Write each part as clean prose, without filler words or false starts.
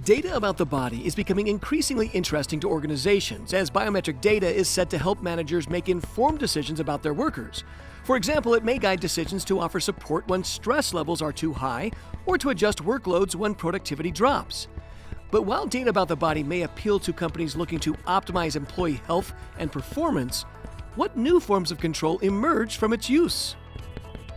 Data about the body is becoming increasingly interesting to organizations, as biometric data is said to help managers make informed decisions about their workers. For example, it may guide decisions to offer support when stress levels are too high or to adjust workloads when productivity drops. But while data about the body may appeal to companies looking to optimize employee health and performance, what new forms of control emerge from its use?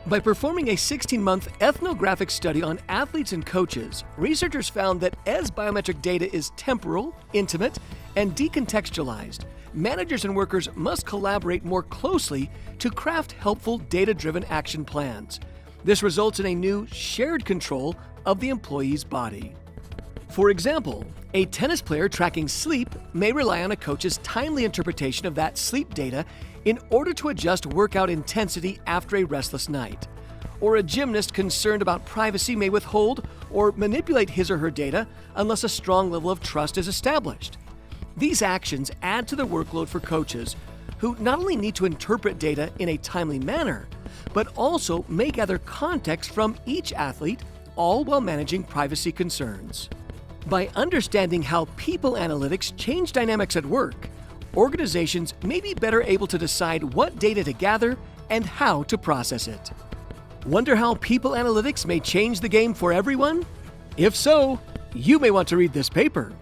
By performing a 16-month ethnographic study on athletes and coaches, researchers found that as biometric data is temporal, intimate, and decontextualized, managers and workers must collaborate more closely to craft helpful data-driven action plans. This results in a new shared control of the employee's body. For example, a tennis player tracking sleep may rely on a coach's timely interpretation of that sleep data in order to adjust workout intensity after a restless night. Or a gymnast concerned about privacy may withhold or manipulate his or her data unless a strong level of trust is established. These actions add to the workload for coaches, who not only need to interpret data in a timely manner, but also may gather context from each athlete, all while managing privacy concerns. By understanding how people analytics change dynamics at work, organizations may be better able to decide what data to gather and how to process it. Wonder how people analytics may change the game for everyone? If so, you may want to read this paper.